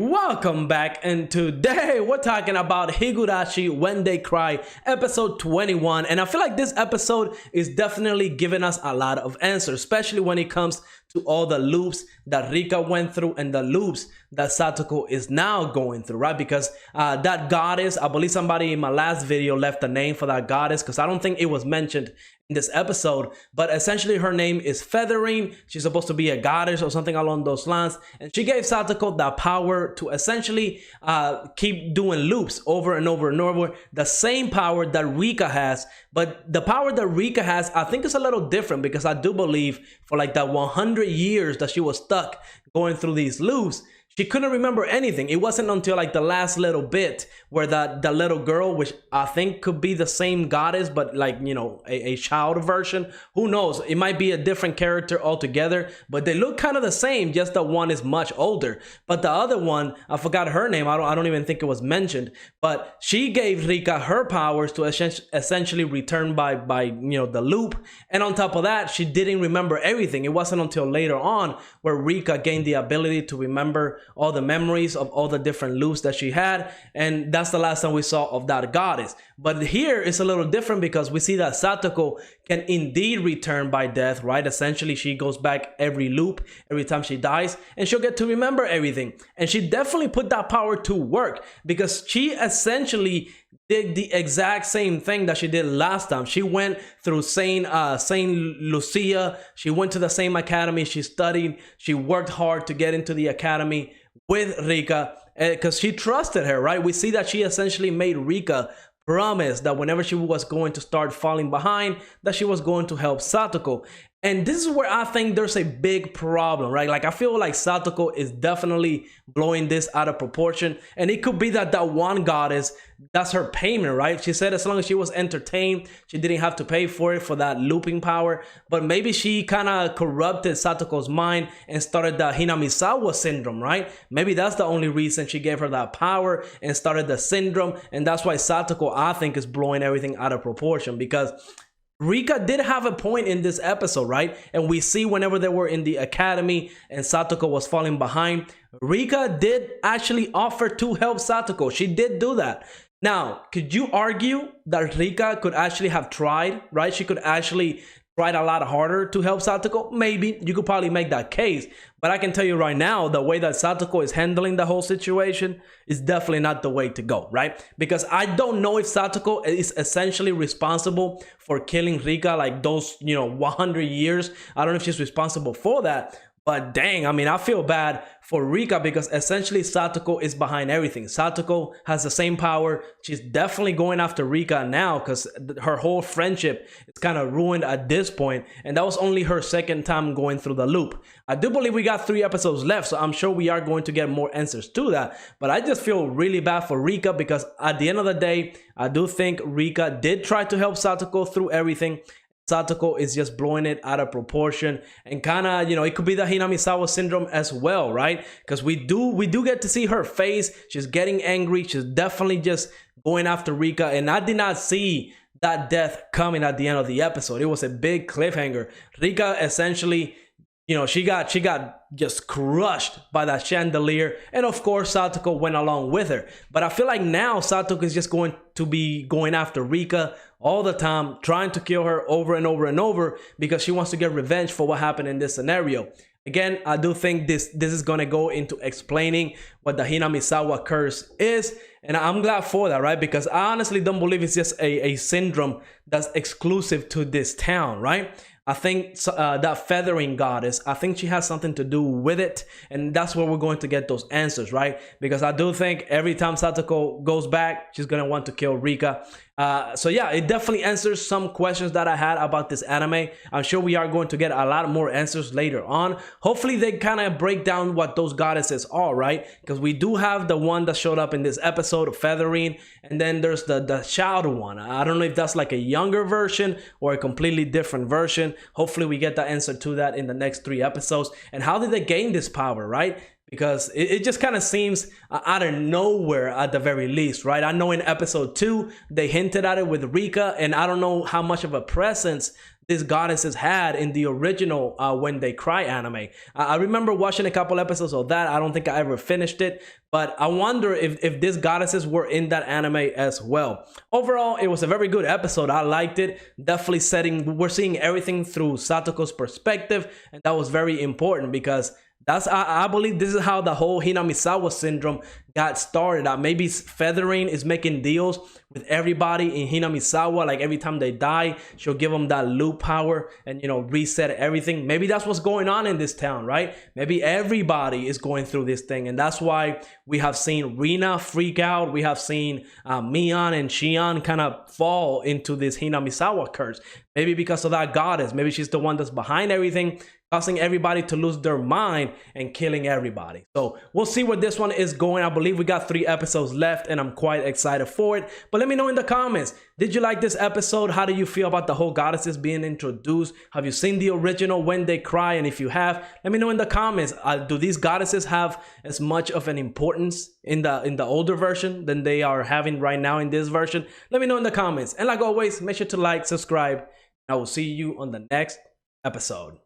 Welcome back, and today we're talking about Higurashi When They Cry, episode 21. And I feel like this episode is definitely giving us a lot of answers, especially when it comes to all the loops that Rika went through and the loops that Satoko is now going through, right? Because that goddess, I believe somebody in my last video left a name for that goddess, because I don't think it was mentioned in this episode, but essentially her name is Feathering. She's supposed to be a goddess or something along those lines, and she gave Satoko the power to essentially keep doing loops over and over and over, the same power that Rika has. But the power that Rika has, I think, is a little different, because I do believe for like that 100 years that she was stuck going through these loops, she couldn't remember anything. It wasn't until like the last little bit where the little girl, which I think could be the same goddess, but like, you know, a child version. Who knows? It might be a different character altogether, but they look kind of the same, just that one is much older. But the other one, I forgot her name. I don't even think it was mentioned, but she gave Rika her powers to essentially return by you know, the loop. And on top of that, she didn't remember everything. It wasn't until later on where Rika gained the ability to remember all the memories of all the different loops that she had, and that's the last time we saw of that goddess. But here it's a little different, because we see that Satoko can indeed return by death, right? Essentially, she goes back every loop, every time she dies, and she'll get to remember everything. And she definitely put that power to work, because she essentially did the exact same thing that she did last time. She went through Saint Lucia. She went to the same academy. She studied. She worked hard to get into the academy with Rika, because she trusted her, right? We see that she essentially made Rika promise that whenever she was going to start falling behind, that she was going to help Satoko. And this is where I think there's a big problem, right? Like, I feel like Satoko is definitely blowing this out of proportion. And it could be that that one goddess, that's her payment, right? She said as long as she was entertained, she didn't have to pay for it, for that looping power. But maybe she kind of corrupted Satoko's mind and started the Hinamizawa syndrome, right? Maybe that's the only reason she gave her that power and started the syndrome. And that's why Satoko, I think, is blowing everything out of proportion, because Rika did have a point in this episode, right? And we see whenever they were in the academy and Satoko was falling behind, Rika did actually offer to help Satoko. She did do that. Now, could you argue that Rika could actually have tried, right? She could actually tried a lot harder to help Satoko? Maybe. You could probably make that case. But I can tell you right now, the way that Satoko is handling the whole situation is definitely not the way to go, right? Because I don't know if Satoko is essentially responsible for killing Rika, like those, you know, 100 years. I don't know if she's responsible for that. But dang, I mean, I feel bad for Rika, because essentially Satoko is behind everything. Satoko has the same power. She's definitely going after Rika now, because her whole friendship is kind of ruined at this point. And that was only her second time going through the loop. I do believe we got 3 episodes left, so I'm sure we are going to get more answers to that. But I just feel really bad for Rika, because at the end of the day, I do think Rika did try to help Satoko through everything. Satoko is just blowing it out of proportion, and kind of, you know, it could be the Hinamizawa syndrome as well, right? Because we do get to see her face. She's getting angry. She's definitely just going after Rika, and I did not see that death coming at the end of the episode. It was a big cliffhanger. Rika essentially, you know, she got just crushed by that chandelier, and of course Satoko went along with her. But I feel like now Satoko is just going to be going after Rika all the time, trying to kill her over and over and over, because she wants to get revenge for what happened in this scenario. Again, I do think this is going to go into explaining what the Hinamizawa curse is, and I'm glad for that, right? Because I honestly don't believe it's just a syndrome that's exclusive to this town, right? I think that Feathering goddess, I think she has something to do with it, and that's where we're going to get those answers, right? Because I do think every time Satoko goes back, she's going to want to kill Rika. So yeah, it definitely answers some questions that I had about this anime. I'm sure we are going to get a lot more answers later on. Hopefully they kind of break down what those goddesses are, right? Because we do have the one that showed up in this episode of Feathering, and then there's the child one. I don't know if that's like a younger version or a completely different version. Hopefully we get the answer to that in the next 3 episodes. And how did they gain this power, right? Because it just kind of seems out of nowhere at the very least, right? I know in episode 2 they hinted at it with Rika, and I don't know how much of a presence these goddesses had in the original When They Cry anime. I remember watching a couple episodes of that. I don't think I ever finished it, but I wonder if these goddesses were in that anime as well. Overall, it was a very good episode. I liked it. Definitely we're seeing everything through Satoko's perspective, and that was very important because I believe this is how the whole Hinamizawa syndrome got started. Maybe Feathering is making deals with everybody in Hinamizawa. Like every time they die, she'll give them that loop power and, reset everything. Maybe that's what's going on in this town, right? Maybe everybody is going through this thing. And that's why we have seen Rina freak out. We have seen Mion and Shion kind of fall into this Hinamizawa curse. Maybe because of that goddess. Maybe she's the one that's behind everything, causing everybody to lose their mind and killing everybody. So we'll see where this one is going. I believe we got 3 episodes left and I'm quite excited for it. But let me know in the comments, did you like this episode? How do you feel about the whole goddesses being introduced? Have you seen the original When They Cry? And if you have, let me know in the comments. Do these goddesses have as much of an importance in the older version than they are having right now in this version? Let me know in the comments. And like always, make sure to like, subscribe. I will see you on the next episode.